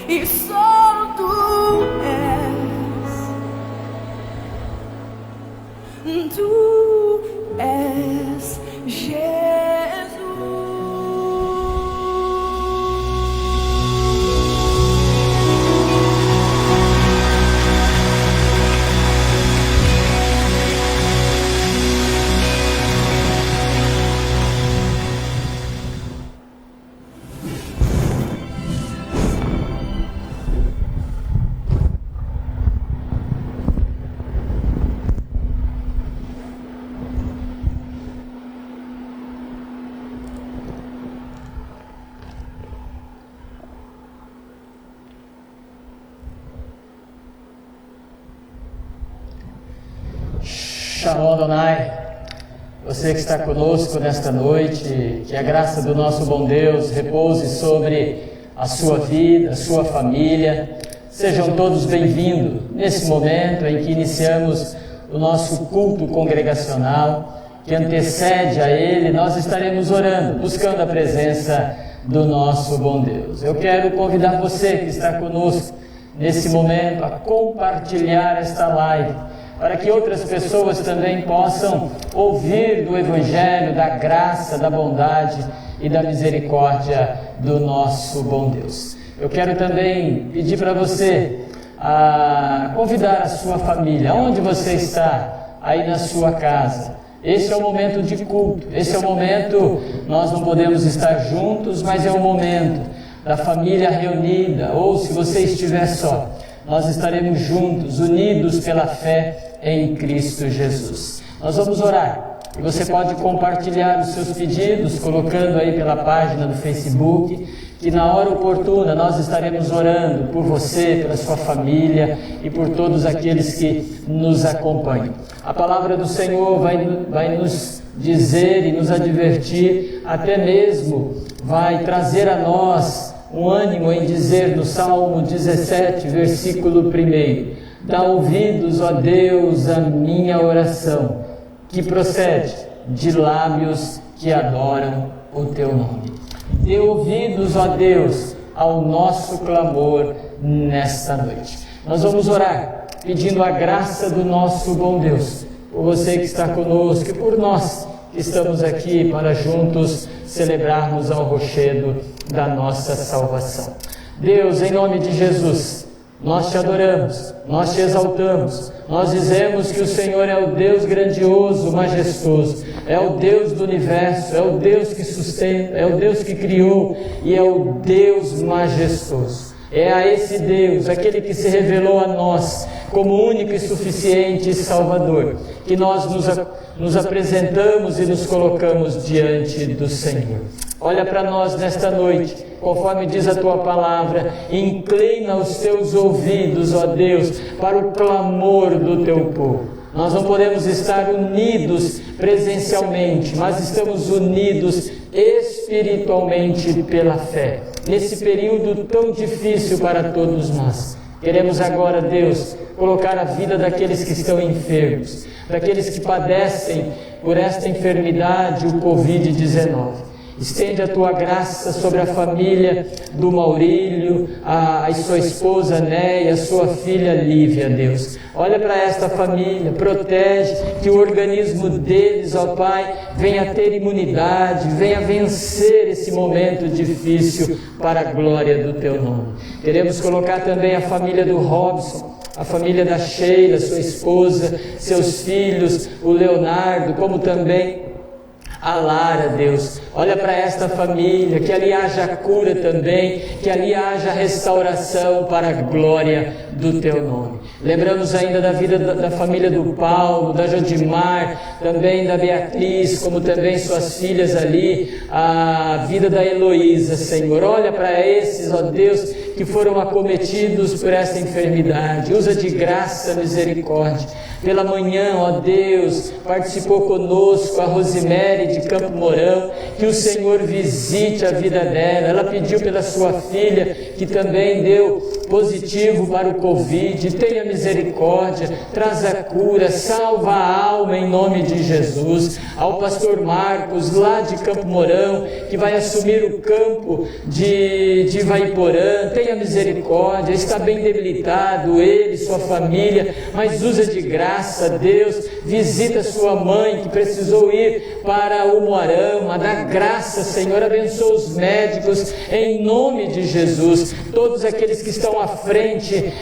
e só tu és Jesus. Shalom Adonai, você que está conosco nesta noite, que a graça do nosso bom Deus repouse sobre a sua vida, a sua família. Sejam todos bem-vindos nesse momento em que iniciamos o nosso culto congregacional, que antecede a ele. Nós estaremos orando, buscando a presença do nosso bom Deus. Eu quero convidar você que está conosco nesse momento a compartilhar esta live, para que outras pessoas também possam ouvir do Evangelho, da graça, da bondade e da misericórdia do nosso bom Deus. Eu quero também pedir para você convidar a sua família, onde você está, aí na sua casa. Esse é o momento de culto, esse é o momento, nós não podemos estar juntos, mas é o momento da família reunida, ou se você estiver só, nós estaremos juntos, unidos pela fé em Cristo Jesus. Nós vamos orar. E você pode compartilhar os seus pedidos, colocando aí pela página do Facebook, que na hora oportuna nós estaremos orando por você, pela sua família e por todos aqueles que nos acompanham. A palavra do Senhor vai nos dizer e nos advertir, até mesmo vai trazer a nós um ânimo em dizer no Salmo 17, versículo 1: dá ouvidos, ó Deus, à minha oração, que procede de lábios que adoram o teu nome. Dê ouvidos, ó Deus, ao nosso clamor nesta noite. Nós vamos orar pedindo a graça do nosso bom Deus, por você que está conosco e por nós que estamos aqui para juntos celebrarmos ao rochedo da nossa salvação. Deus, em nome de Jesus, nós te adoramos, nós te exaltamos, nós dizemos que o Senhor é o Deus grandioso, majestoso, é o Deus do universo, é o Deus que sustenta, é o Deus que criou e é o Deus majestoso. É a esse Deus, aquele que se revelou a nós como único e suficiente Salvador, que nós nos apresentamos e nos colocamos diante do Senhor. Olha para nós nesta noite, conforme diz a tua palavra, inclina os teus ouvidos, ó Deus, para o clamor do teu povo. Nós não podemos estar unidos presencialmente, mas estamos unidos espiritualmente pela fé. Nesse período tão difícil para todos nós, queremos agora, Deus, colocar a vida daqueles que estão enfermos, daqueles que padecem por esta enfermidade, o Covid-19. Estende a tua graça sobre a família do Maurílio, a sua esposa Néia, a sua filha Lívia, Deus. Olha para esta família, protege, que o organismo deles, ó Pai, venha ter imunidade, venha vencer esse momento difícil para a glória do teu nome. Queremos colocar também a família do Robson, a família da Sheila, sua esposa, seus filhos, o Leonardo, como também a Lara, Deus. Olha para esta família, que ali haja cura também, que ali haja restauração para a glória do teu nome. Lembramos ainda da vida da família do Paulo, da Jodimar, também da Beatriz, como também suas filhas ali, a vida da Heloísa, Senhor. Olha para esses, ó Deus, que foram acometidos por essa enfermidade. Usa de graça, misericórdia. Pela manhã, ó Deus, participou conosco a Rosimere de Campo Mourão, que o Senhor visite a vida dela. Ela pediu pela sua filha, que também deu positivo para o Covid. Tenha misericórdia, traz a cura, salva a alma em nome de Jesus. Ao pastor Marcos, lá de Campo Mourão, que vai assumir o campo de Ivaiporã, tenha misericórdia, está bem debilitado ele, sua família, mas usa de graça, Deus, visita sua mãe que precisou ir para o Moarama, dá graça, Senhor, abençoa os médicos em nome de Jesus, todos aqueles que estão à frente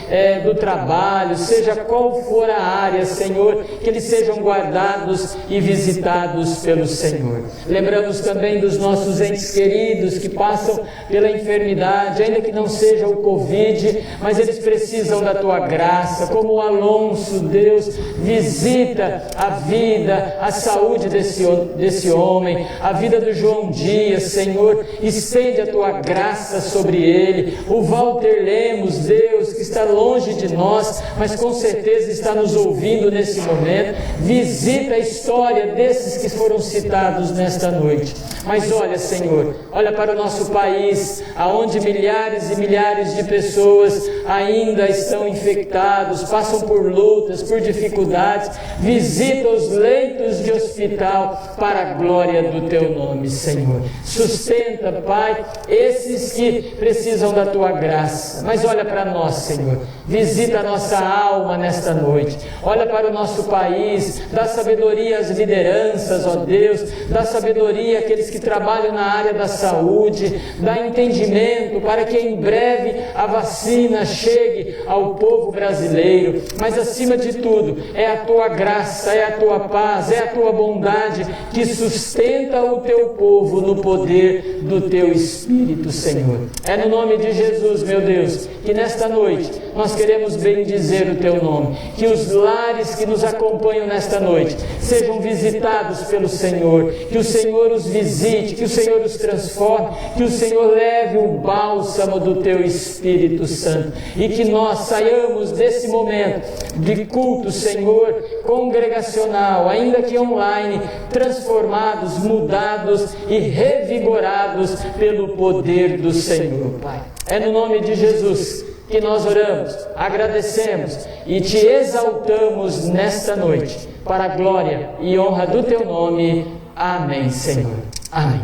do trabalho, seja qual for a área, Senhor, que eles sejam guardados e visitados pelo Senhor. Lembramos também dos nossos entes queridos que passam pela enfermidade, ainda que não seja o Covid, mas eles precisam da tua graça, como o Alonso, Deus, visita a vida, a saúde desse homem, a vida do João Dias, Senhor, estende a tua graça sobre ele. O Walter Lemos, Deus, que está longe de nós, mas com certeza está nos ouvindo nesse momento, visita a história desses que foram citados nesta noite. Mas olha, Senhor, olha para o nosso país, aonde milhares e milhares de pessoas ainda estão infectados, passam por lutas, por dificuldades. Visita os leitos de hospital para a glória do teu nome, Senhor. Sustenta, Pai, esses que precisam da tua graça. Mas olha para nós, Senhor, visita a nossa alma nesta noite. Olha para o nosso país, dá sabedoria às lideranças, ó Deus, dá sabedoria àqueles que trabalham na área da saúde, dá entendimento para que em breve a vacina chegue ao povo brasileiro. Mas acima de tudo, é a tua graça, é a tua paz, é a tua bondade que sustenta o teu povo no poder do teu Espírito, Senhor. É no nome de Jesus, meu Deus, que nesta noite nós queremos bendizer o teu nome, que os lares que nos acompanham nesta noite sejam visitados pelo Senhor, que o Senhor os visite, que o Senhor os transforme, que o Senhor leve o bálsamo do teu Espírito Santo e que nós saiamos desse momento de culto, Senhor, congregacional, ainda que online, transformados, mudados e revigorados pelo poder do Senhor, Pai. É no nome de Jesus que nós oramos, agradecemos e te exaltamos nesta noite, para a glória e honra do teu nome. Amém, Senhor. Amém.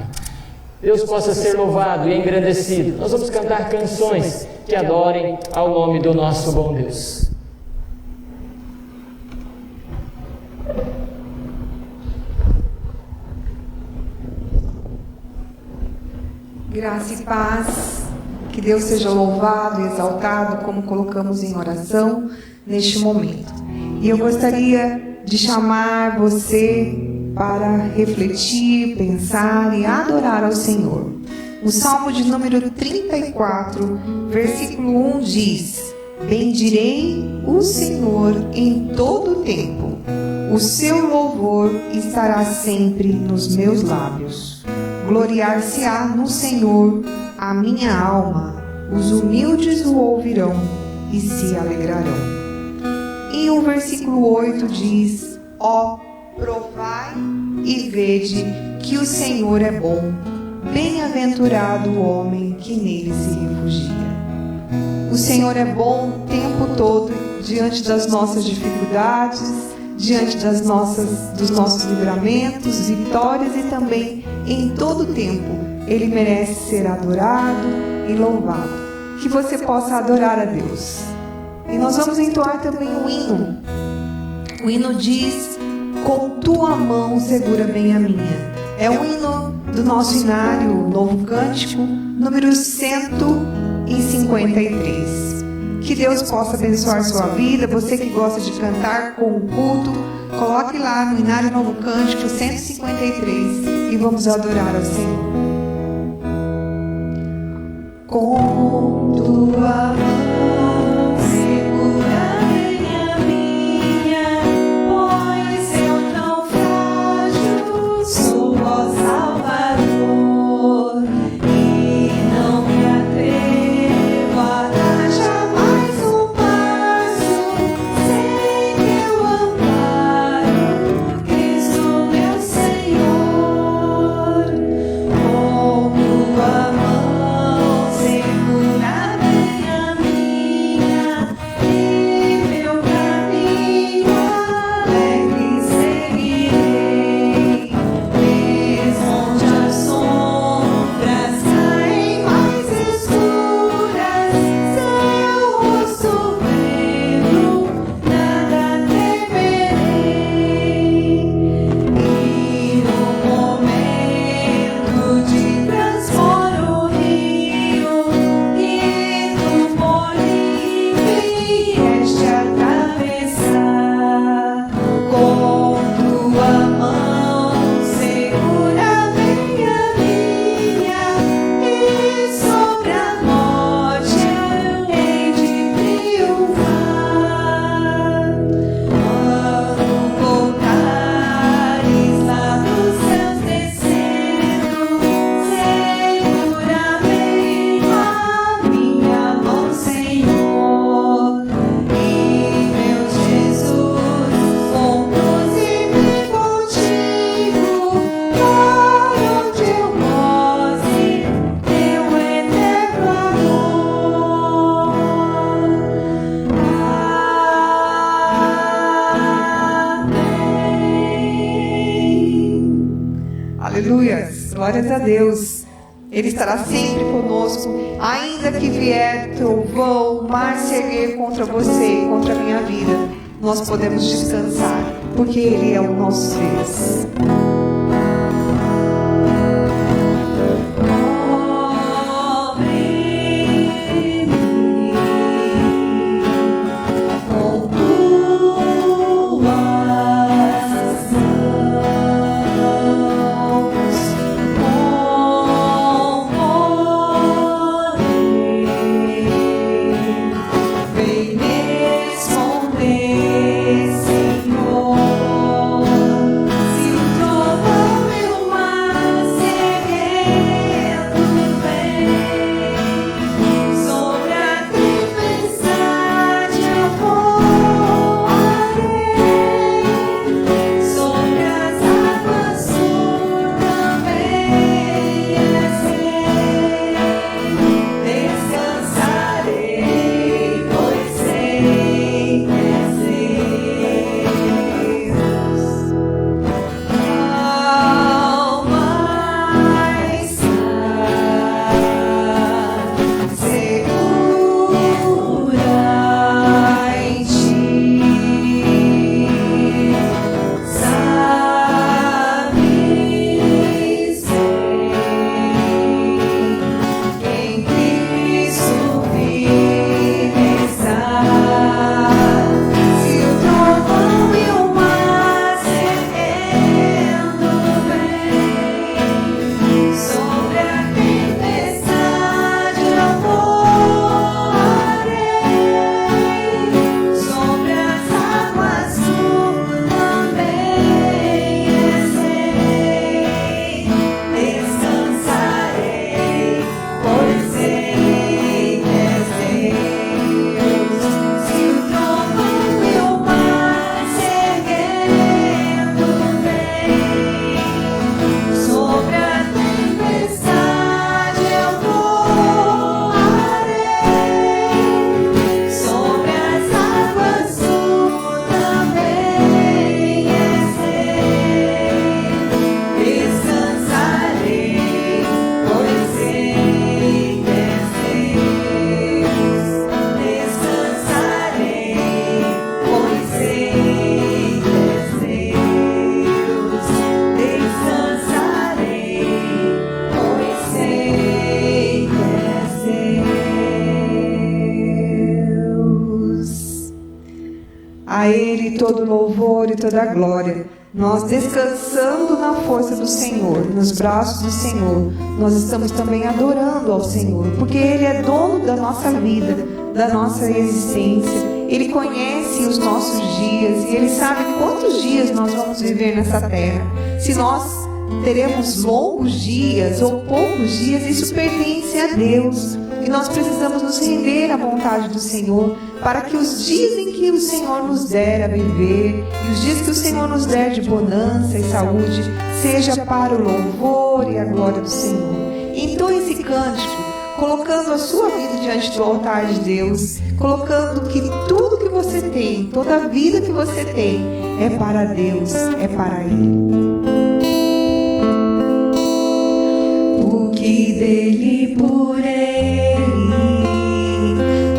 Deus possa ser louvado e engrandecido. Nós vamos cantar canções que adorem ao nome do nosso bom Deus. Graça e paz, que Deus seja louvado e exaltado, como colocamos em oração neste momento. E eu gostaria de chamar você para refletir, pensar e adorar ao Senhor. O Salmo de número 34, versículo 1 diz: bendirei o Senhor em todo o tempo, o seu louvor estará sempre nos meus lábios. Gloriar-se-á no Senhor a minha alma, os humildes o ouvirão e se alegrarão. E o versículo 8 diz: ó, provai e vede que o Senhor é bom, bem-aventurado o homem que nele se refugia. O Senhor é bom o tempo todo, diante das nossas dificuldades, diante dos nossos livramentos, vitórias, e também em todo tempo Ele merece ser adorado e louvado. Que você possa adorar a Deus. E nós vamos entoar também um hino. O hino diz: com tua mão segura bem a minha. É um hino do nosso hinário Novo Cântico, número 153. Que Deus possa abençoar sua vida. Você que gosta de cantar com o culto, coloque lá no hinário Novo Cântico 153 e vamos adorar ao Senhor. Com tua mão segura bem a minha, pois eu tão frágil sou, ó Salvador, e não me atrevo a dar jamais um passo sem teu amparo, Cristo meu Senhor. Com tua mão Aleluias, glórias a Deus. Ele estará sempre conosco, ainda que vier trovão, mar se erguer contra você, contra a minha vida, nós podemos descansar, porque Ele é o nosso Deus. todo louvor e toda glória. Nós descansando na força do Senhor, nos braços do Senhor, nós estamos também adorando ao Senhor, porque Ele é dono da nossa vida, da nossa existência. Ele conhece os nossos dias e Ele sabe quantos dias nós vamos viver nessa terra. Se nós teremos longos dias ou poucos dias, isso pertence a Deus. E nós precisamos nos render à vontade do Senhor, para que os dias em que o Senhor nos der a viver, e os dias que o Senhor nos der de bonança e saúde, seja para o louvor e a glória do Senhor. Então esse cântico, colocando a sua vida diante do altar de Deus, colocando que tudo que você tem, toda a vida que você tem, é para Deus, é para Ele. O que dele por Ele,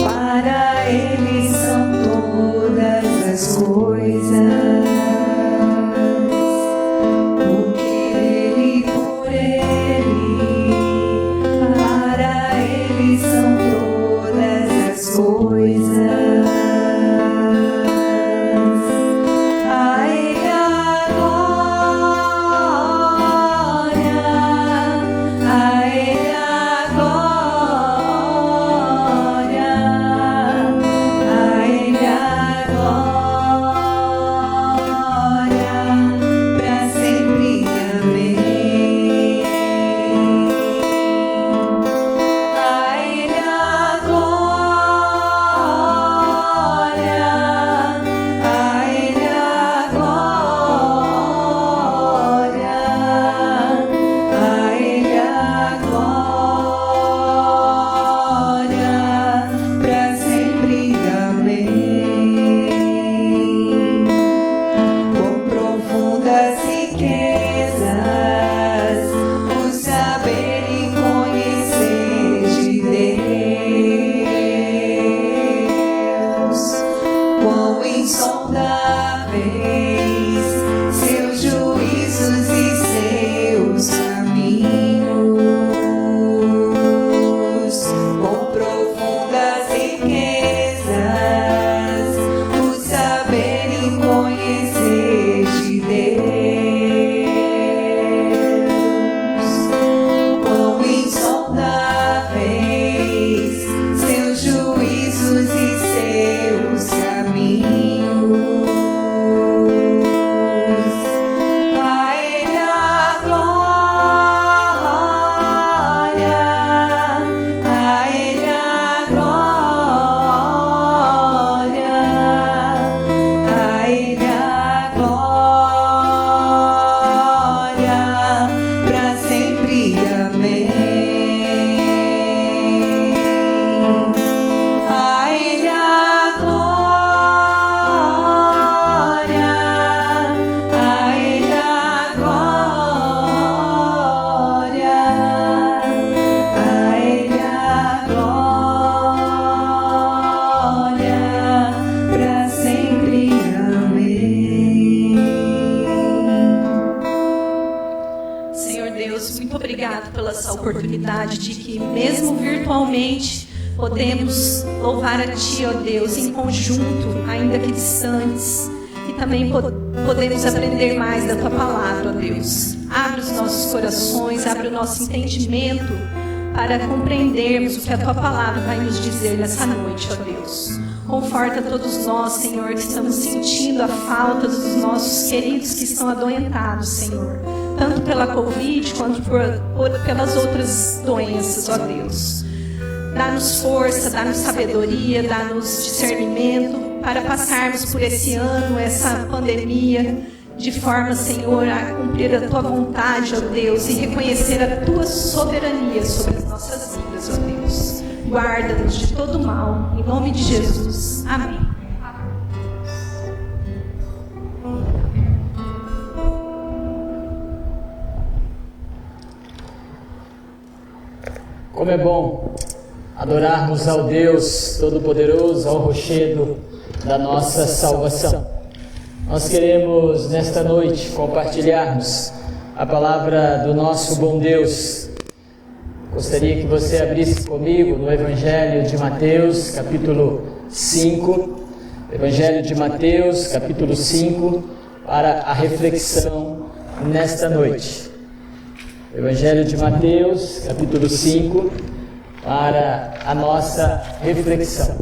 para Ele são todas as coisas. O que dele por Ele, para Ele são todas as coisas. Podemos louvar a Ti, ó Deus, em conjunto, ainda que distantes, e também podemos aprender mais da Tua palavra, ó Deus. Abre os nossos corações, abre o nosso entendimento para compreendermos o que a Tua palavra vai nos dizer nessa noite, ó Deus. Conforta todos nós, Senhor, que estamos sentindo a falta dos nossos queridos que estão adoentados, Senhor, tanto pela Covid quanto pelas outras doenças, ó Deus. Dá-nos força, dá-nos sabedoria, dá-nos discernimento para passarmos por esse ano, essa pandemia, de forma, Senhor, a cumprir a Tua vontade, ó Deus, e reconhecer a Tua soberania sobre as nossas vidas, ó Deus. Guarda-nos de todo mal, em nome de Jesus. Amém. Como é bom adorarmos ao Deus Todo-Poderoso, ao rochedo da nossa salvação. Nós queremos, nesta noite, compartilharmos a palavra do nosso bom Deus. Gostaria que você abrisse comigo no Evangelho de Mateus, capítulo 5, Evangelho de Mateus, capítulo 5, para a reflexão nesta noite. Evangelho de Mateus, capítulo 5, para a nossa reflexão.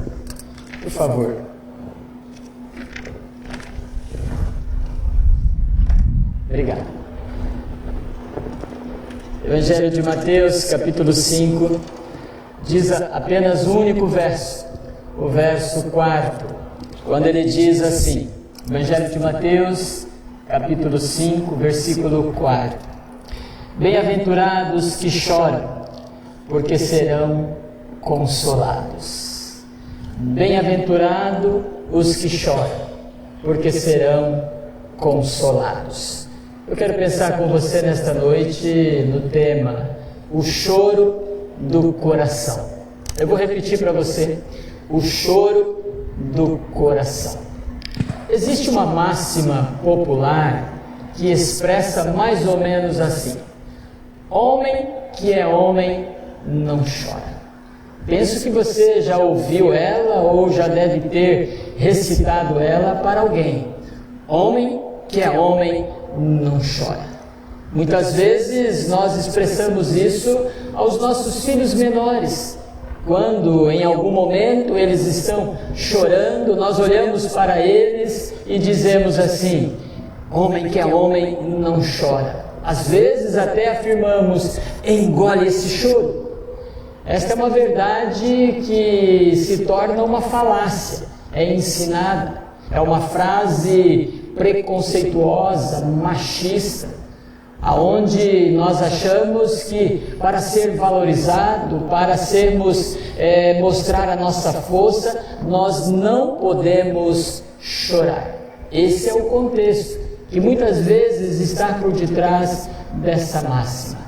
Por favor. Obrigado. Evangelho de Mateus, capítulo 5, diz apenas um único verso, o verso 4. Quando ele diz assim, Evangelho de Mateus, capítulo 5, versículo 4. Bem-aventurados que choram, porque serão consolados. Bem-aventurados os que choram, porque serão consolados. Eu quero pensar com você nesta noite no tema, o choro do coração. Eu vou repetir para você, o choro do coração. Existe uma máxima popular que expressa mais ou menos assim: homem que é homem não chora. Penso que você já ouviu ela ou já deve ter recitado ela para alguém. Homem que é homem não chora. Muitas vezes nós expressamos isso aos nossos filhos menores. Quando em algum momento eles estão chorando, nós olhamos para eles e dizemos assim: homem que é homem não chora. Às vezes até afirmamos: engole esse choro. Esta é uma verdade que se torna uma falácia, é ensinada, é uma frase preconceituosa, machista, aonde nós achamos que para ser valorizado, para mostrar a nossa força, nós não podemos chorar. Esse é o contexto que muitas vezes está por detrás dessa máxima.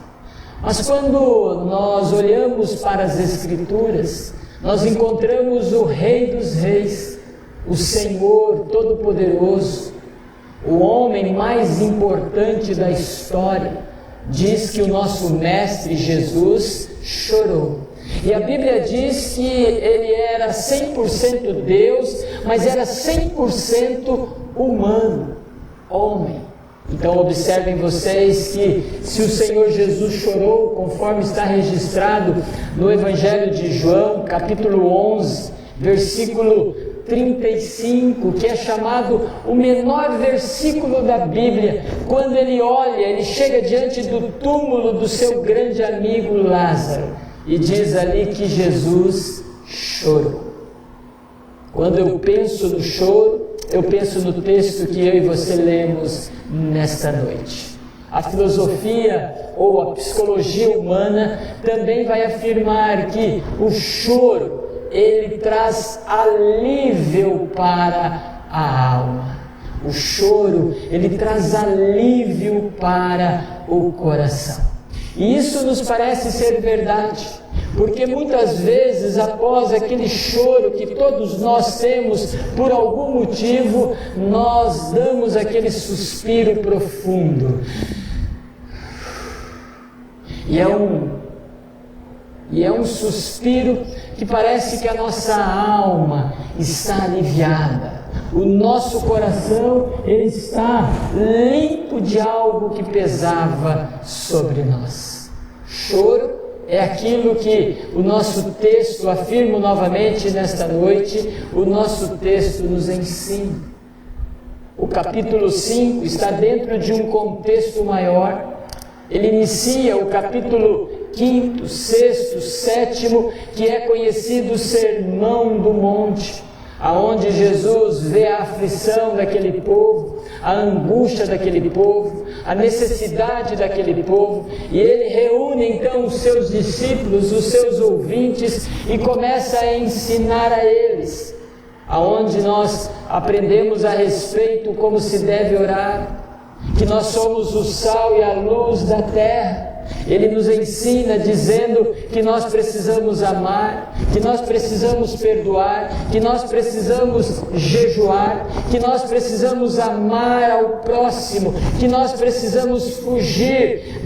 Mas quando nós olhamos para as Escrituras, nós encontramos o Rei dos Reis, o Senhor Todo-Poderoso, o homem mais importante da história. Diz que o nosso Mestre Jesus chorou. E a Bíblia diz que ele era 100% Deus, mas era 100% humano, homem. Então observem vocês que se o Senhor Jesus chorou, conforme está registrado no Evangelho de João, capítulo 11, versículo 35, que é chamado o menor versículo da Bíblia, quando ele olha, ele chega diante do túmulo do seu grande amigo Lázaro, e diz ali que Jesus chorou. Quando eu penso no choro, eu penso no texto que eu e você lemos nesta noite. A filosofia ou a psicologia humana também vai afirmar que o choro, ele traz alívio para a alma. O choro, ele traz alívio para o coração. E isso nos parece ser verdade, porque muitas vezes após aquele choro que todos nós temos por algum motivo, nós damos aquele suspiro profundo. E é um suspiro que parece que a nossa alma está aliviada. O nosso coração, ele está limpo de algo que pesava sobre nós. Choro é aquilo que o nosso texto, afirmo novamente nesta noite, o nosso texto nos ensina. O capítulo 5 está dentro de um contexto maior. Ele inicia o capítulo 5º, 6º, 7º, que é conhecido o Sermão do Monte, aonde Jesus vê a aflição daquele povo, a angústia daquele povo, a necessidade daquele povo, e ele reúne então os seus discípulos, os seus ouvintes, e começa a ensinar a eles, aonde nós aprendemos a respeito como se deve orar, que nós somos o sal e a luz da terra, Ele nos ensina dizendo que nós precisamos amar, que nós precisamos perdoar, que nós precisamos jejuar, que nós precisamos amar ao próximo, que nós precisamos fugir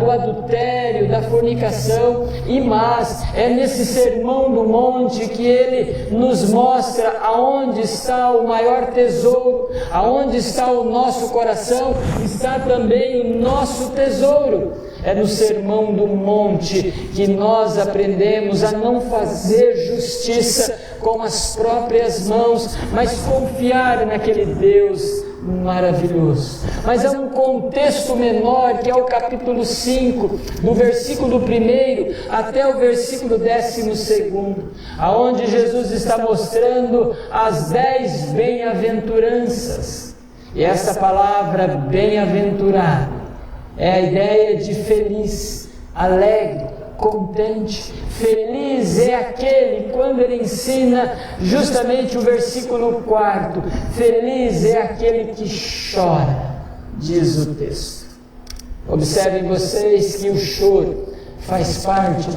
do adultério, da fornicação. E mais, é nesse sermão do monte que ele nos mostra aonde está o maior tesouro, aonde está o nosso coração, está também o nosso tesouro. É no sermão do monte que nós aprendemos a não fazer justiça com as próprias mãos, mas confiar naquele Deus maravilhoso. Mas há um contexto menor, que é o capítulo 5, do versículo 1 até o versículo 12, aonde Jesus está mostrando as 10 bem-aventuranças. E essa palavra bem-aventurado é a ideia de feliz, alegre, contente. Feliz é aquele, quando ele ensina justamente o versículo 4, feliz é aquele que chora, diz o texto. Observem vocês que o choro faz parte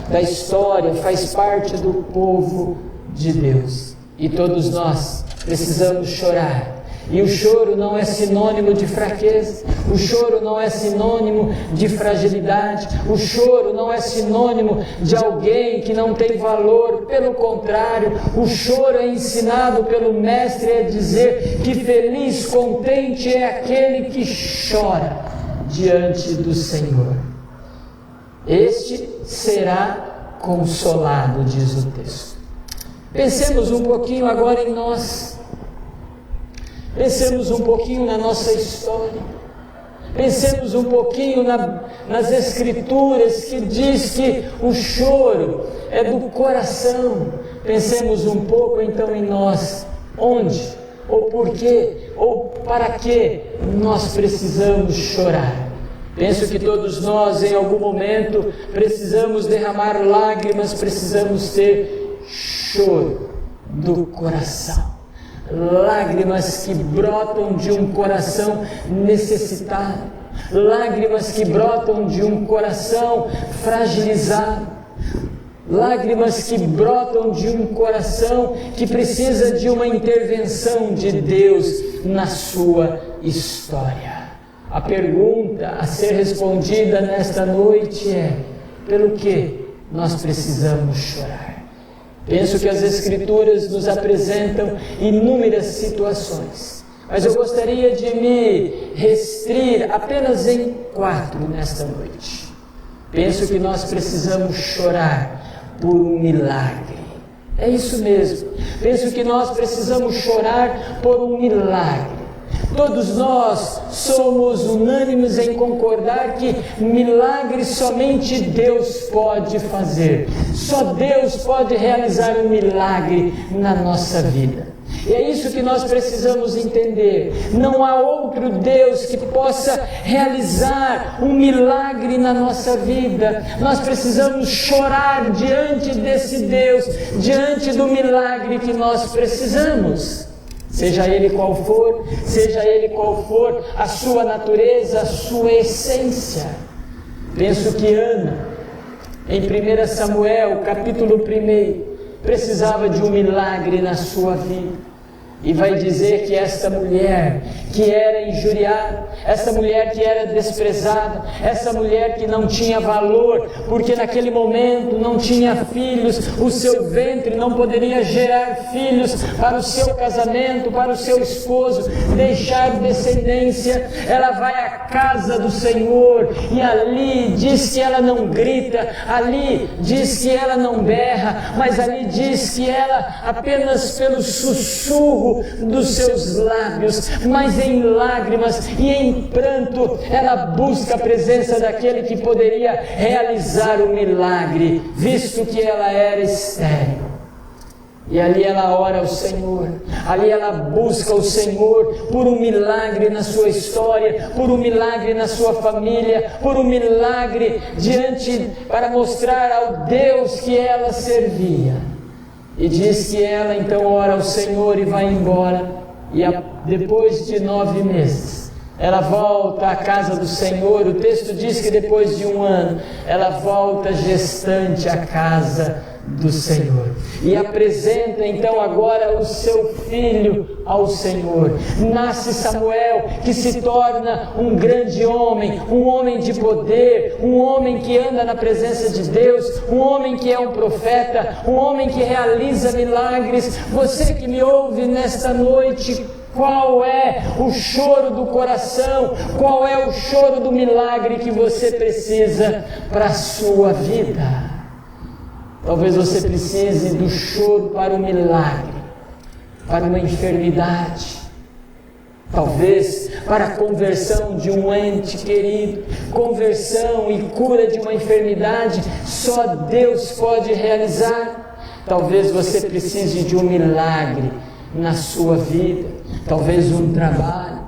da história, faz parte do povo de Deus. E todos nós precisamos chorar. E o choro não é sinônimo de fraqueza, o choro não é sinônimo de fragilidade, o choro não é sinônimo de alguém que não tem valor. Pelo contrário, o choro é ensinado pelo Mestre a dizer que feliz, contente é aquele que chora diante do Senhor. Este será consolado, diz o texto. Pensemos um pouquinho agora em nós. Pensemos um pouquinho na nossa história. Pensemos um pouquinho nas Escrituras, que diz que o choro é do coração. Pensemos um pouco então em nós. Onde, ou por quê, ou para que nós precisamos chorar? Penso que todos nós, em algum momento, precisamos derramar lágrimas, precisamos ter choro do coração. Lágrimas que brotam de um coração necessitado, lágrimas que brotam de um coração fragilizado, lágrimas que brotam de um coração que precisa de uma intervenção de Deus na sua história. A pergunta a ser respondida nesta noite é: pelo que nós precisamos chorar? Penso que as Escrituras nos apresentam inúmeras situações, mas eu gostaria de me restringir apenas em 4 nesta noite. Penso que nós precisamos chorar por um milagre. É isso mesmo. Penso que nós precisamos chorar por um milagre. Todos nós somos unânimes em concordar que milagres somente Deus pode fazer. Só Deus pode realizar um milagre na nossa vida. E é isso que nós precisamos entender. Não há outro Deus que possa realizar um milagre na nossa vida. Nós precisamos chorar diante desse Deus, diante do milagre que nós precisamos. Seja ele qual for a sua natureza, a sua essência. Penso que Ana, em 1 Samuel, capítulo 1, precisava de um milagre na sua vida. E vai dizer que esta mulher que era injuriada, essa mulher que era desprezada, essa mulher que não tinha valor, porque naquele momento não tinha filhos, o seu ventre não poderia gerar filhos para o seu casamento, para o seu esposo, deixar descendência. Ela vai à casa do Senhor e ali diz que ela não grita, ali diz que ela não berra, mas ali diz que ela apenas pelo sussurro dos seus lábios, mas em lágrimas e em pranto, ela busca a presença daquele que poderia realizar o milagre, visto que ela era estéril. E ali ela ora ao Senhor, ali ela busca o Senhor por um milagre na sua história, por um milagre na sua família, por um milagre para mostrar ao Deus que ela servia. E diz que ela então ora ao Senhor e vai embora. E depois de 9 meses, ela volta à casa do Senhor. O texto diz que depois de 1 ano, ela volta gestante à casa do Senhor. E apresenta então agora o seu filho ao Senhor. Nasce Samuel, que se torna um grande homem, um homem de poder, um homem que anda na presença de Deus, um homem que é um profeta, um homem que realiza milagres. Você que me ouve nesta noite, qual é o choro do coração? Qual é o choro do milagre que você precisa para a sua vida? Talvez você precise do choro para o milagre, para uma enfermidade, talvez para a conversão de um ente querido. Conversão e cura de uma enfermidade só Deus pode realizar. Talvez você precise de um milagre na sua vida, talvez um trabalho,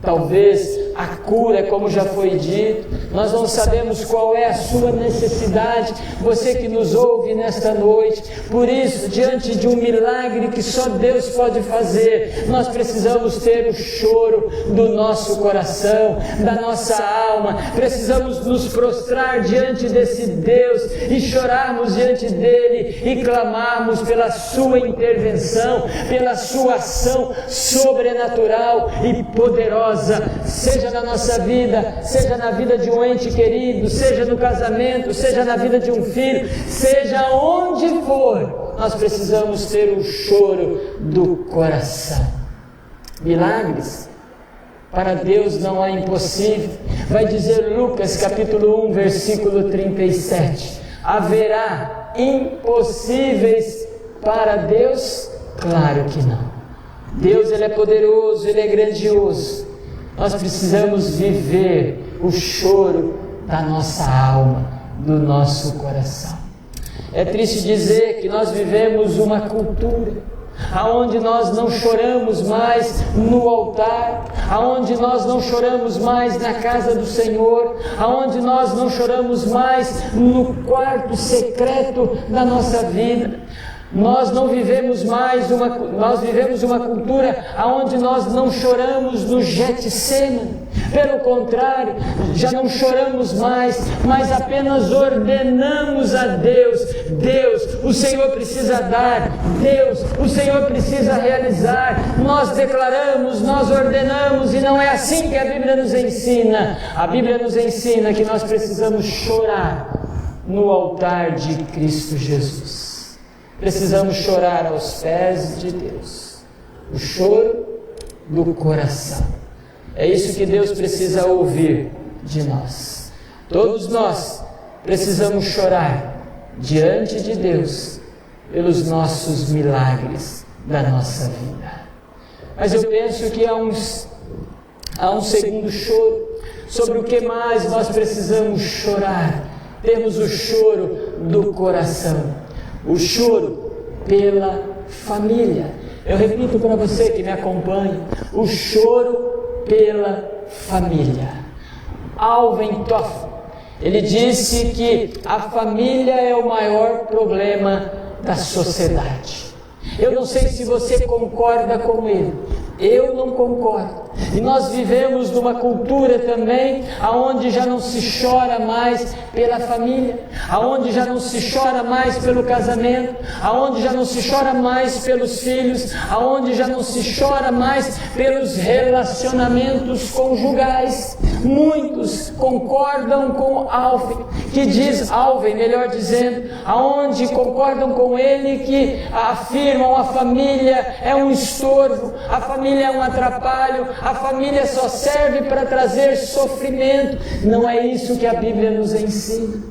talvez a cura, como já foi dito. Nós não sabemos qual é a sua necessidade, você que nos ouve nesta noite. Por isso, diante de um milagre que só Deus pode fazer, nós precisamos ter o choro do nosso coração, da nossa alma. Precisamos nos prostrar diante desse Deus e chorarmos diante dele e clamarmos pela sua intervenção, pela sua ação sobrenatural e poderosa, seja na nossa vida, seja na vida de um ente querido, seja no casamento, seja na vida de um filho, seja onde for. Nós precisamos ter o choro do coração. Milagres para Deus não é impossível. Vai dizer Lucas capítulo 1, versículo 37. Haverá impossíveis para Deus? Claro que não. Deus, Ele é poderoso, Ele é grandioso. Nós precisamos viver o choro da nossa alma, do nosso coração. É triste dizer que nós vivemos uma cultura aonde nós não choramos mais no altar, aonde nós não choramos mais na casa do Senhor, aonde nós não choramos mais no quarto secreto da nossa vida. Nós vivemos uma cultura onde nós não choramos no Getsemane. Pelo contrário, já não choramos mais, mas apenas ordenamos a Deus. Deus, o Senhor precisa dar. Deus, o Senhor precisa realizar. Nós declaramos, nós ordenamos, e não é assim que a Bíblia nos ensina. A Bíblia nos ensina que nós precisamos chorar no altar de Cristo Jesus. Precisamos chorar aos pés de Deus, o choro do coração. É isso que Deus precisa ouvir de nós. Todos nós precisamos chorar diante de Deus pelos nossos milagres da nossa vida. Mas eu penso que há um segundo choro, sobre o que mais nós precisamos chorar. Temos o choro do coração. O choro pela família. Eu repito para você que me acompanha: o choro pela família. Alvin Toffler, ele disse que a família é o maior problema da sociedade. Eu não sei se você concorda com ele. Eu não concordo. E nós vivemos numa cultura também aonde já não se chora mais pela família, aonde já não se chora mais pelo casamento, aonde já não se chora mais pelos filhos, aonde já não se chora mais pelos relacionamentos conjugais. Muitos concordam com Alvin, melhor dizendo, aonde concordam com ele, que afirmam a família é um estorvo, a família é um atrapalho, a família só serve para trazer sofrimento. Não é isso que a Bíblia nos ensina.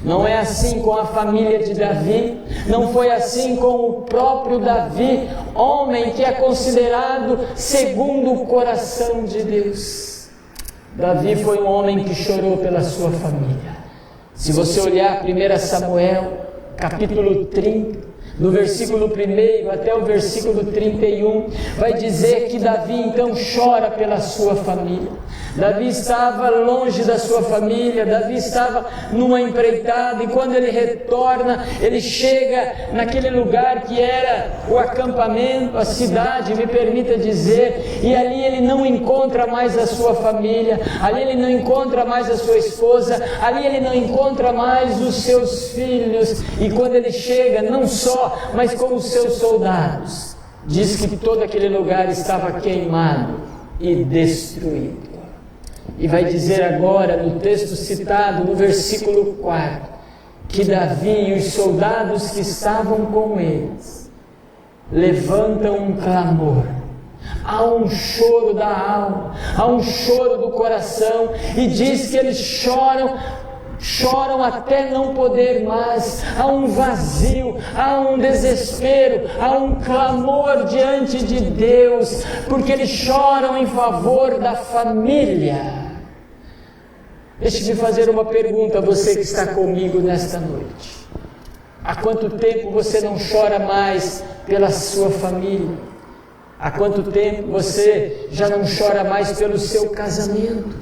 Não é assim com a família de Davi, não foi assim com o próprio Davi, homem que é considerado segundo o coração de Deus. Davi foi um homem que chorou pela sua família. Se você olhar 1 Samuel, capítulo 30, do versículo 1 até o versículo 31, vai dizer que Davi então chora pela sua família. Davi estava longe da sua família, Davi estava numa empreitada, e quando ele retorna, ele chega naquele lugar que era o acampamento, a cidade, me permita dizer, e ali ele não encontra mais a sua família, ali ele não encontra mais a sua esposa, ali ele não encontra mais os seus filhos, e quando ele chega, não só, mas com os seus soldados, diz que todo aquele lugar estava queimado e destruído. E vai dizer agora, no texto citado, no versículo 4, que Davi e os soldados que estavam com eles levantam um clamor. Há um choro da alma, há um choro do coração, e diz que eles choram até não poder mais. Há um vazio, há um desespero, há um clamor diante de Deus, porque eles choram em favor da família. Deixe-me fazer uma pergunta a você que está comigo nesta noite. Há quanto tempo você não chora mais pela sua família? Há quanto tempo você já não chora mais pelo seu casamento?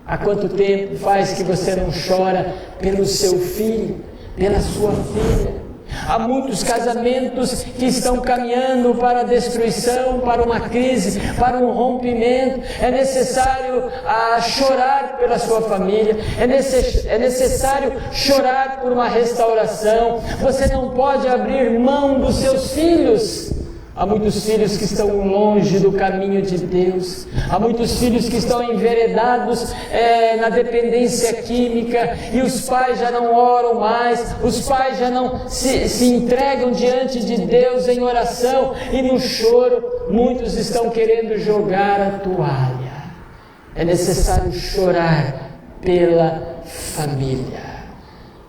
Há quanto tempo faz que você não chora pelo seu filho, pela sua filha? Há muitos casamentos que estão caminhando para a destruição, para uma crise, para um rompimento. É necessário chorar pela sua família, é necessário chorar por uma restauração. Você não pode abrir mão dos seus filhos. Há muitos filhos que estão longe do caminho de Deus. Há muitos filhos que estão enveredados na dependência química, e os pais já não oram mais, os pais já não se entregam diante de Deus em oração, e no choro muitos estão querendo jogar a toalha. É necessário chorar pela família.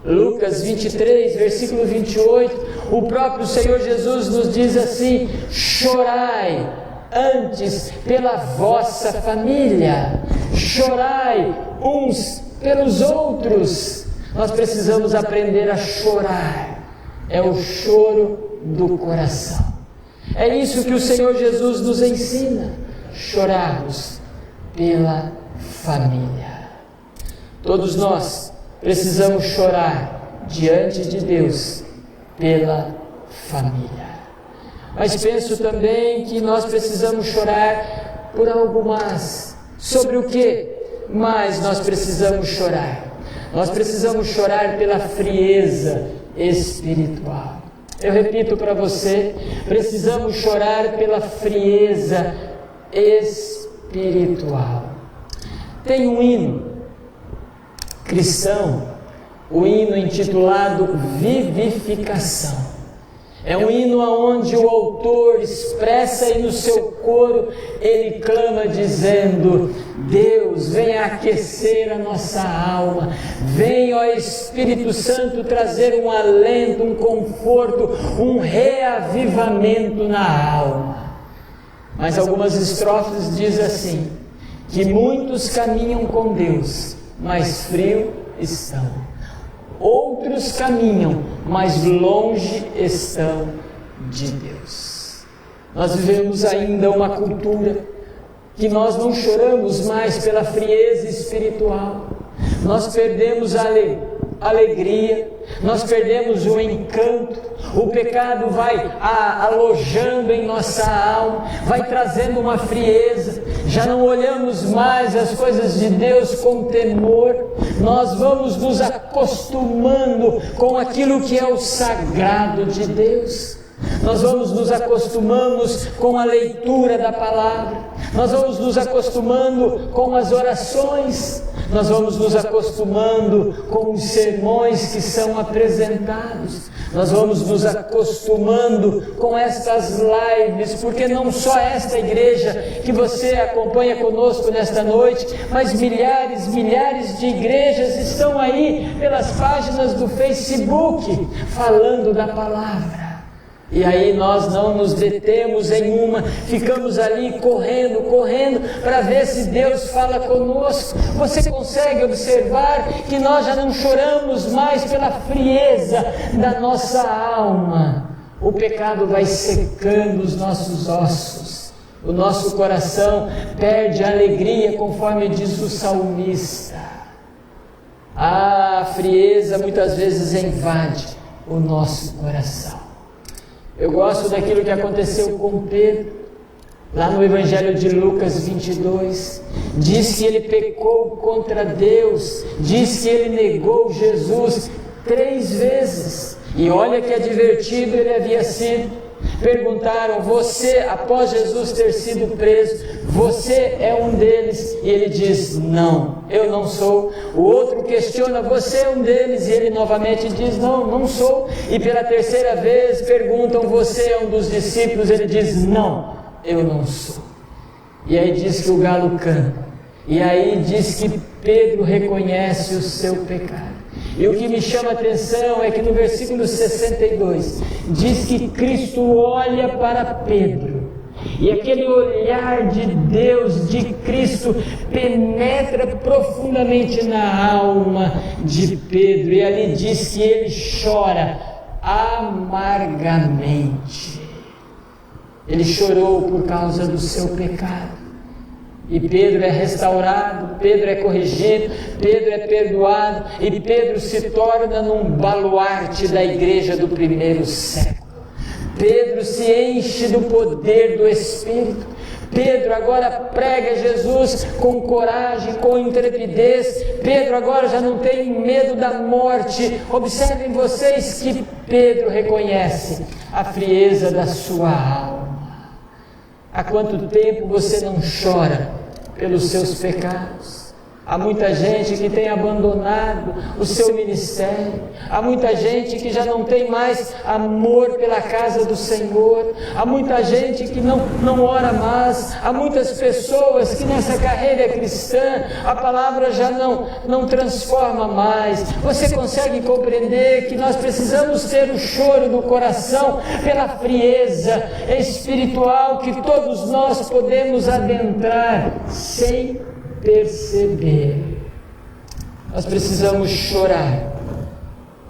Lucas 23, versículo 28, o próprio Senhor Jesus nos diz assim: chorai antes pela vossa família, chorai uns pelos outros. Nós precisamos aprender a chorar, é o choro do coração. É isso que o Senhor Jesus nos ensina, chorarmos pela família. Todos nós precisamos chorar diante de Deus pela família. Mas penso também que nós precisamos chorar por algo mais. Sobre o que mais nós precisamos chorar? Nós precisamos chorar pela frieza espiritual. Eu repito para você, precisamos chorar pela frieza espiritual. Tem um hino cristão, o hino intitulado Vivificação. É um hino onde o autor expressa, e no seu coro ele clama dizendo: Deus, venha aquecer a nossa alma, venha, ó Espírito Santo, trazer um alento, um conforto, um reavivamento na alma. Mas algumas estrofes dizem assim, que muitos caminham com Deus, mas frio estão. Outros caminham, mas longe estão de Deus. Nós vivemos ainda uma cultura que nós não choramos mais pela frieza espiritual. Nós perdemos a alegria, nós perdemos o encanto. O pecado vai alojando em nossa alma, vai trazendo uma frieza. Já não olhamos mais as coisas de Deus com temor. Nós vamos nos acostumando com aquilo que é o sagrado de Deus. Nós vamos nos acostumando com a leitura da palavra. Nós vamos nos acostumando com as orações. Nós vamos nos acostumando com os sermões que são apresentados. Nós vamos nos acostumando com estas lives, porque não só esta igreja que você acompanha conosco nesta noite, mas milhares de igrejas estão aí pelas páginas do Facebook falando da palavra. E aí nós não nos detemos em uma, ficamos ali correndo para ver se Deus fala conosco. Você consegue observar que nós já não choramos mais pela frieza da nossa alma. O pecado vai secando os nossos ossos. O nosso coração perde a alegria, conforme diz o salmista. A frieza muitas vezes invade o nosso coração. Eu gosto daquilo que aconteceu com Pedro. Lá no Evangelho de Lucas 22, diz que ele pecou contra Deus, diz que ele negou Jesus 3 vezes. E olha que advertido ele havia sido. Perguntaram: você, após Jesus ter sido preso, você é um deles? E ele diz: não, eu não sou. O outro questiona: você é um deles? E ele novamente diz: não, não sou. E pela 3ª vez perguntam: você é um dos discípulos? Ele diz: não, eu não sou. E aí diz que o galo canta. E aí diz que Pedro reconhece o seu pecado. E o que me chama a atenção é que no versículo 62 diz que Cristo olha para Pedro, e aquele olhar de Deus, de Cristo, penetra profundamente na alma de Pedro, e ali diz que ele chora amargamente. Ele chorou por causa do seu pecado. E Pedro é restaurado, Pedro é corrigido, Pedro é perdoado, e Pedro se torna num baluarte da igreja do primeiro século. Pedro se enche do poder do Espírito. Pedro agora prega Jesus com coragem, com intrepidez. Pedro agora já não tem medo da morte. Observem vocês que Pedro reconhece a frieza da sua alma. Há quanto tempo você não chora pelos seus pecados? Há muita gente que tem abandonado o seu ministério. Há muita gente que já não tem mais amor pela casa do Senhor. Há muita gente que não ora mais. Há muitas pessoas que nessa carreira cristã a palavra já não transforma mais. Você consegue compreender que nós precisamos ter o choro no coração pela frieza espiritual que todos nós podemos adentrar sem perceber. Nós precisamos chorar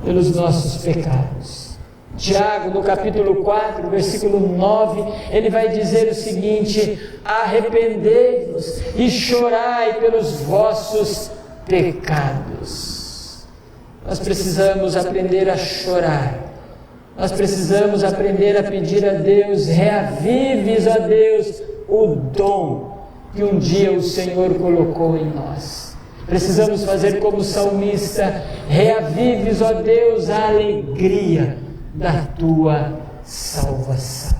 pelos nossos pecados. Tiago, no capítulo 4, versículo 9, ele vai dizer o seguinte: arrependei-vos e chorai pelos vossos pecados. Nós precisamos aprender a chorar. Nós precisamos aprender a pedir a Deus: reavives, ó Deus, o dom que um dia o Senhor colocou em nós. Precisamos fazer como o salmista: reavives, ó Deus, a alegria da tua salvação.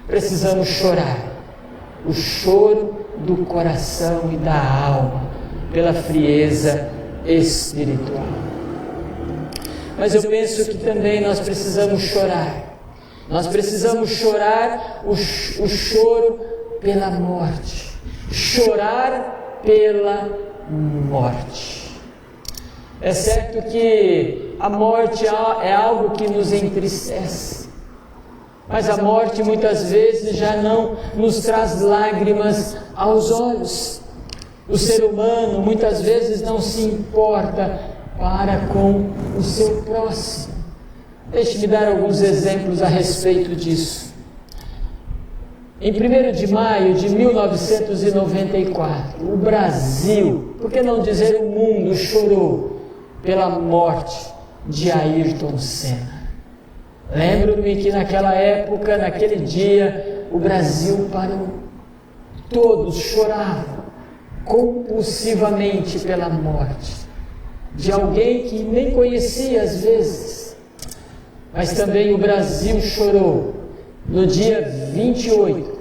Precisamos chorar, o choro do coração e da alma, pela frieza espiritual. Mas eu penso que também nós precisamos chorar. Nós precisamos chorar o choro pela morte. Chorar pela morte. É certo que a morte é algo que nos entristece, mas a morte muitas vezes já não nos traz lágrimas aos olhos. O ser humano muitas vezes não se importa para com o seu próximo. Deixe-me dar alguns exemplos a respeito disso. Em 1º de maio de 1994, o Brasil, por que não dizer o mundo, chorou pela morte de Ayrton Senna. Lembro-me que naquela época, naquele dia, o Brasil parou. Todos choravam compulsivamente pela morte de alguém que nem conhecia às vezes. Mas também o Brasil chorou no dia 28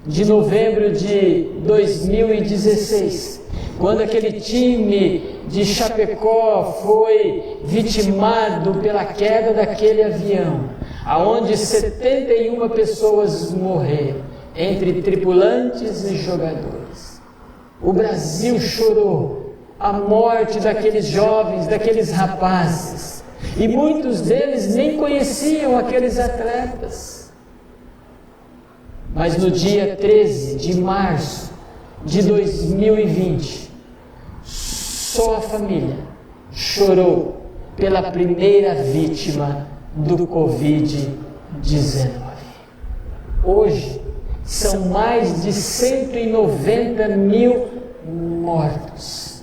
de novembro de 2016, quando aquele time de Chapecó foi vitimado pela queda daquele avião, aonde 71 pessoas morreram, entre tripulantes e jogadores. O Brasil chorou a morte daqueles jovens, daqueles rapazes, e muitos deles nem conheciam aqueles atletas. Mas no dia 13 de março de 2020, só a família chorou pela primeira vítima do Covid-19. Hoje, são mais de 190 mil mortos.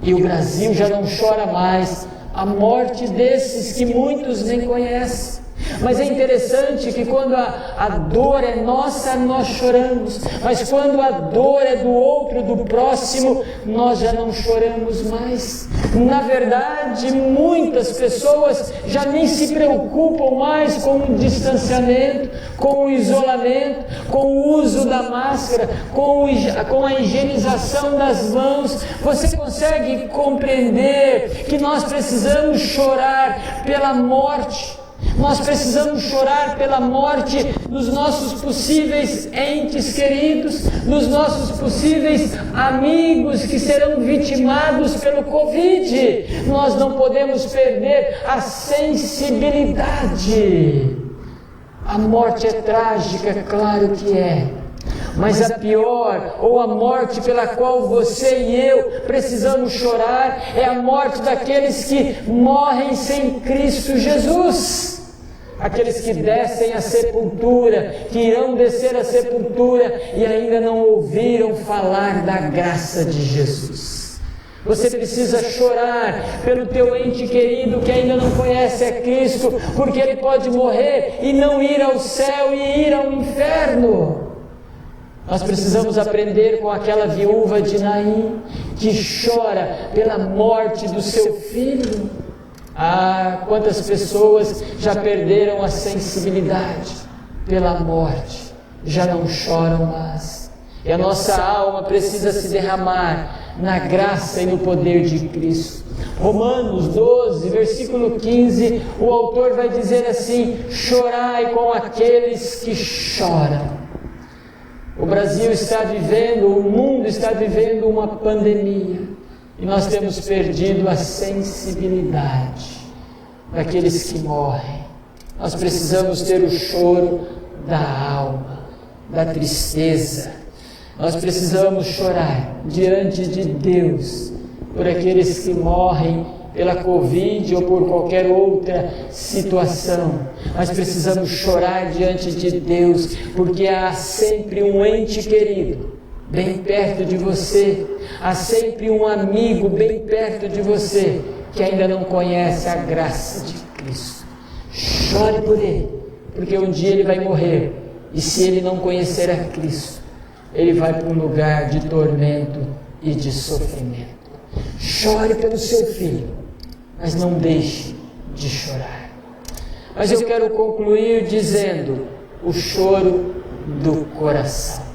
E o Brasil já não chora mais a morte desses que muitos nem conhecem. Mas é interessante que quando a dor é nossa, nós choramos. Mas quando a dor é do outro, do próximo, nós já não choramos mais. Na verdade, muitas pessoas já nem se preocupam mais com o distanciamento, com o isolamento, com o uso da máscara, com a higienização das mãos. Você consegue compreender que nós precisamos chorar pela morte? Nós precisamos chorar pela morte dos nossos possíveis entes queridos, dos nossos possíveis amigos que serão vitimados pelo Covid. Nós não podemos perder a sensibilidade. A morte é trágica, claro que é. Mas a pior, ou a morte pela qual você e eu precisamos chorar, é a morte daqueles que morrem sem Cristo Jesus. Aqueles que descem à sepultura, que irão descer à sepultura e ainda não ouviram falar da graça de Jesus. Você precisa chorar pelo teu ente querido que ainda não conhece a Cristo, porque ele pode morrer e não ir ao céu e ir ao inferno. Nós precisamos aprender com aquela viúva de Naim, que chora pela morte do seu filho. Ah, quantas pessoas já perderam a sensibilidade pela morte, já não choram mais. E a nossa alma precisa se derramar na graça e no poder de Cristo. Romanos 12, versículo 15, o autor vai dizer assim: chorai com aqueles que choram. O Brasil está vivendo, o mundo está vivendo uma pandemia. E nós temos perdido a sensibilidade daqueles que morrem. Nós precisamos ter o choro da alma, da tristeza. Nós precisamos chorar diante de Deus por aqueles que morrem pela Covid ou por qualquer outra situação. Nós precisamos chorar diante de Deus, porque há sempre um ente querido bem perto de você, há sempre um amigo bem perto de você que ainda não conhece a graça de Cristo. Chore por ele, porque um dia ele vai morrer, e se ele não conhecer a Cristo, ele vai para um lugar de tormento e de sofrimento. Chore pelo seu filho, mas não deixe de chorar. Mas eu quero concluir dizendo o choro do coração.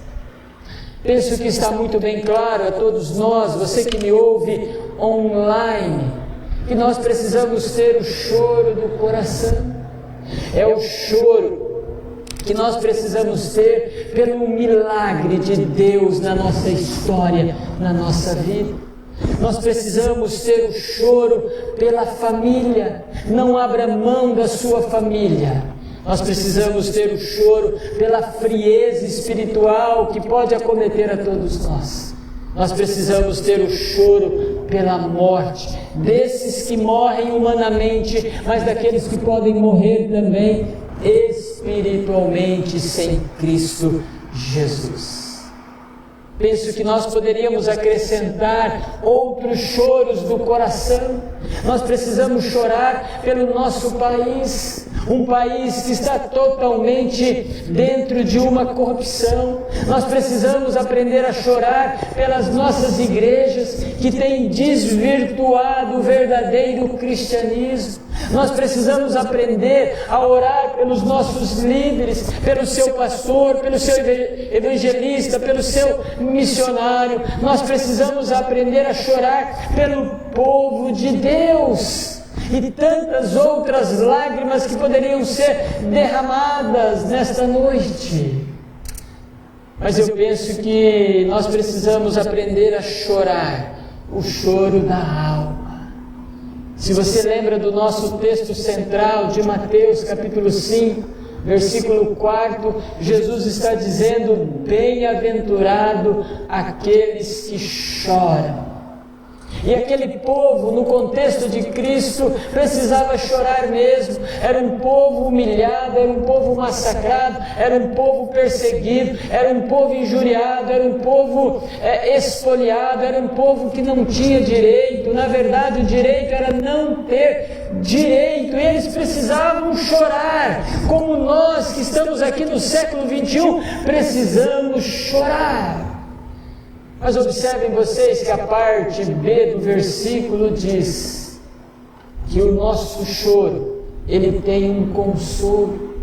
Penso que está muito bem claro a todos nós, você que me ouve online, que nós precisamos ter o choro do coração. É o choro que nós precisamos ter pelo milagre de Deus na nossa história, na nossa vida. Nós precisamos ter o choro pela família. Não abra mão da sua família. Nós precisamos ter o choro pela frieza espiritual que pode acometer a todos nós. Nós precisamos ter o choro pela morte, desses que morrem humanamente, mas daqueles que podem morrer também espiritualmente sem Cristo Jesus. Penso que nós poderíamos acrescentar outros choros do coração. Nós precisamos chorar pelo nosso país, um país que está totalmente dentro de uma corrupção. Nós precisamos aprender a chorar pelas nossas igrejas que têm desvirtuado o verdadeiro cristianismo. Nós precisamos aprender a orar pelos nossos líderes, pelo seu pastor, pelo seu evangelista, pelo seu missionário. Nós precisamos aprender a chorar pelo povo de Deus. E tantas outras lágrimas que poderiam ser derramadas nesta noite. Mas eu penso que nós precisamos aprender a chorar o choro da alma. Se você lembra do nosso texto central de Mateus capítulo 5, versículo 4, Jesus está dizendo: bem-aventurado aqueles que choram. E aquele povo, no contexto de Cristo, precisava chorar mesmo. Era um povo humilhado, era um povo massacrado, era um povo perseguido, era um povo injuriado, era um povo espoliado, era um povo que não tinha direito. Na verdade, o direito era não ter direito. E eles precisavam chorar, como nós que estamos aqui no século 21, precisamos chorar. Mas observem vocês que a parte B do versículo diz que o nosso choro, ele tem um consolo.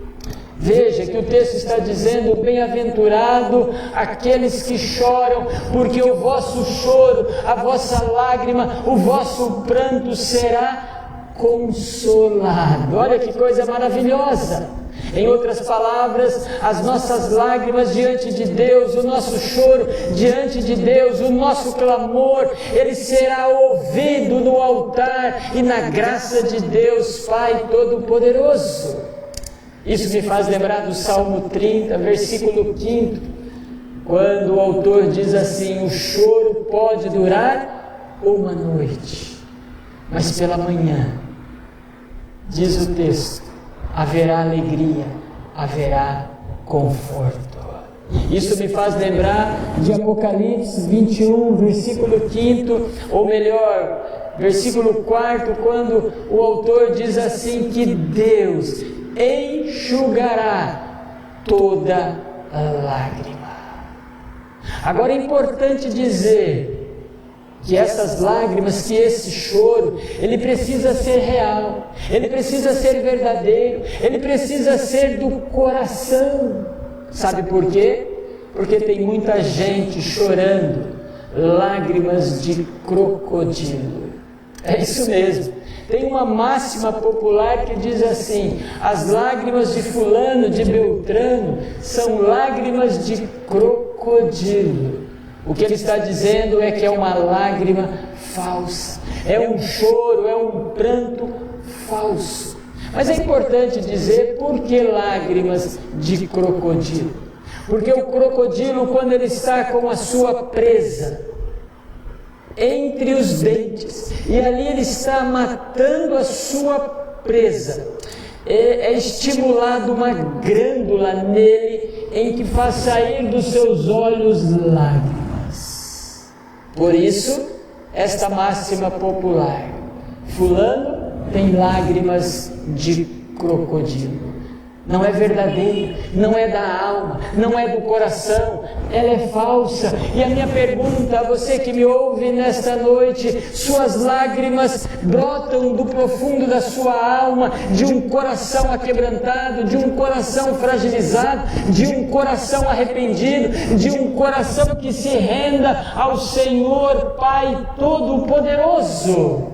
Veja que o texto está dizendo: bem-aventurado aqueles que choram, porque o vosso choro, a vossa lágrima, o vosso pranto será consolado. Olha que coisa maravilhosa! Em outras palavras, as nossas lágrimas diante de Deus, o nosso choro diante de Deus, o nosso clamor, ele será ouvido no altar e na graça de Deus Pai Todo-Poderoso. Isso me faz lembrar do Salmo 30, versículo 5, quando o autor diz assim: o choro pode durar uma noite, mas pela manhã, diz o texto, haverá alegria, haverá conforto. Isso me faz lembrar de Apocalipse 21, versículo 5, ou melhor, versículo 4, quando o autor diz assim que Deus enxugará toda lágrima. Agora é importante dizer que essas lágrimas, que esse choro, ele precisa ser real, ele precisa ser verdadeiro, ele precisa ser do coração. Sabe por quê? Porque tem muita gente chorando lágrimas de crocodilo. É isso mesmo. Tem uma máxima popular que diz assim: as lágrimas de fulano, de Beltrano, são lágrimas de crocodilo. O que ele está dizendo é que é uma lágrima falsa, é um choro, é um pranto falso. Mas é importante dizer por que lágrimas de crocodilo. Porque o crocodilo, quando ele está com a sua presa entre os dentes, e ali ele está matando a sua presa, é estimulado uma glândula nele em que faz sair dos seus olhos lágrimas. Por isso, esta máxima popular: fulano tem lágrimas de crocodilo. Não é verdadeira, não é da alma, não é do coração, ela é falsa. E a minha pergunta a você que me ouve nesta noite: suas lágrimas brotam do profundo da sua alma, de um coração aquebrantado, de um coração fragilizado, de um coração arrependido, de um coração que se renda ao Senhor Pai Todo-Poderoso?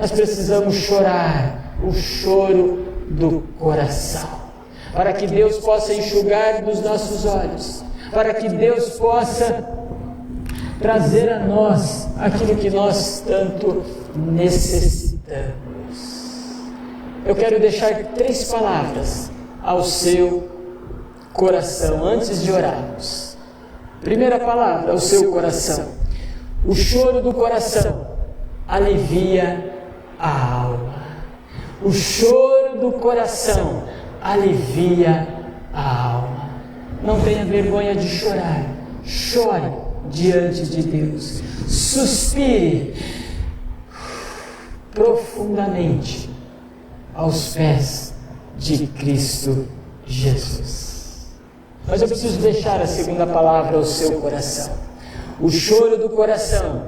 Nós precisamos chorar o choro do coração, para que Deus possa enxugar dos nossos olhos, para que Deus possa trazer a nós aquilo que nós tanto necessitamos. Eu quero deixar 3 palavras ao seu coração antes de orarmos. Primeira palavra ao seu coração: o choro do coração alivia a alma. O choro do coração alivia a alma. Não tenha vergonha de chorar. Chore diante de Deus. Suspire profundamente aos pés de Cristo Jesus. Mas eu preciso deixar a segunda palavra ao seu coração. O choro do coração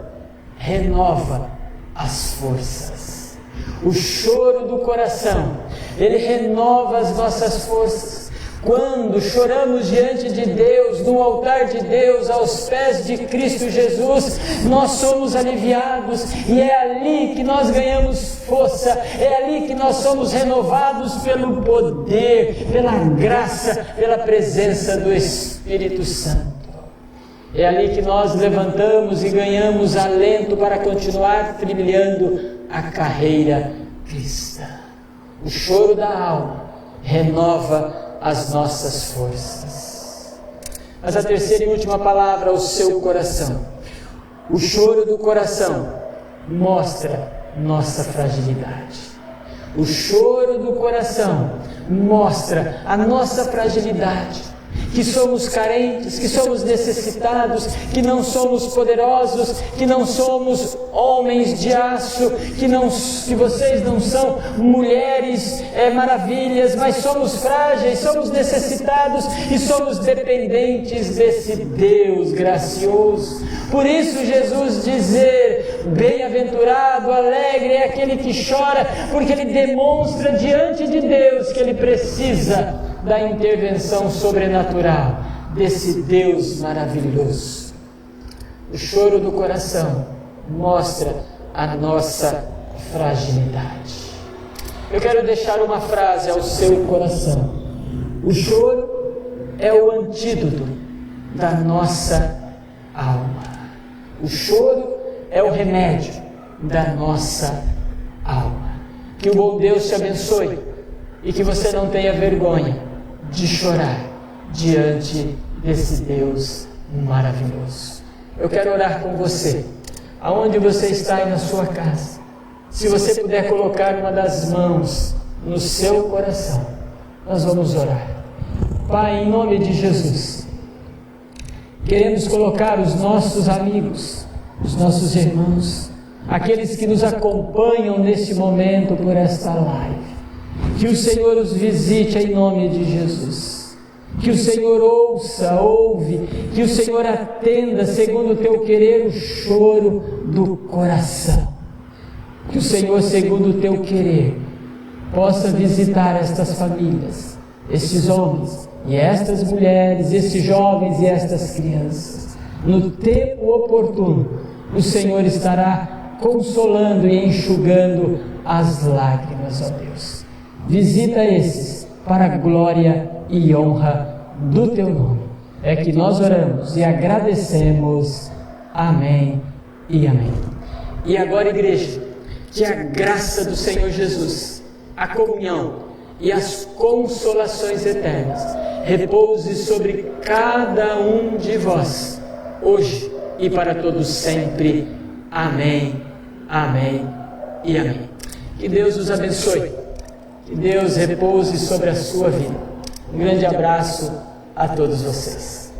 renova as forças. O choro do coração, ele renova as nossas forças. Quando choramos diante de Deus, no altar de Deus, aos pés de Cristo Jesus, nós somos aliviados, e é ali que nós ganhamos força, é ali que nós somos renovados pelo poder, pela graça, pela presença do Espírito Santo. É ali que nós levantamos e ganhamos alento para continuar trilhando a carreira cristã. O choro da alma renova as nossas forças. Mas a terceira e última palavra ao seu coração: o choro do coração mostra nossa fragilidade. O choro do coração mostra a nossa fragilidade, que somos carentes, que somos necessitados, que não somos poderosos, que não somos homens de aço, que vocês não são mulheres maravilhas, mas somos frágeis, somos necessitados e somos dependentes desse Deus gracioso. Por isso Jesus dizer, bem-aventurado, alegre é aquele que chora, porque ele demonstra diante de Deus que ele precisa da intervenção sobrenatural desse Deus maravilhoso. O choro do coração mostra a nossa fragilidade. Eu quero deixar uma frase ao seu coração. O choro é o antídoto da nossa alma. O choro é o remédio da nossa alma. Que o bom Deus te abençoe e que você não tenha vergonha de chorar diante desse Deus maravilhoso. Eu quero orar com você, aonde você está aí na sua casa. Se você puder colocar uma das mãos no seu coração, nós vamos orar. Pai, em nome de Jesus, queremos colocar os nossos amigos, os nossos irmãos, aqueles que nos acompanham neste momento por esta live. Que o Senhor os visite em nome de Jesus. Que o Senhor ouve, que o Senhor atenda segundo o teu querer o choro do coração. Que o Senhor, segundo o teu querer, possa visitar estas famílias, estes homens e estas mulheres, estes jovens e estas crianças. No tempo oportuno, o Senhor estará consolando e enxugando as lágrimas, ó Deus. Visita esses para a glória e honra do teu nome. É que nós oramos e agradecemos. Amém e amém. E agora, igreja, que a graça do Senhor Jesus, a comunhão e as consolações eternas repouse sobre cada um de vós, hoje e para todos sempre. Amém, amém e amém. Que Deus os abençoe. Que Deus repouse sobre a sua vida. Um grande abraço a todos vocês.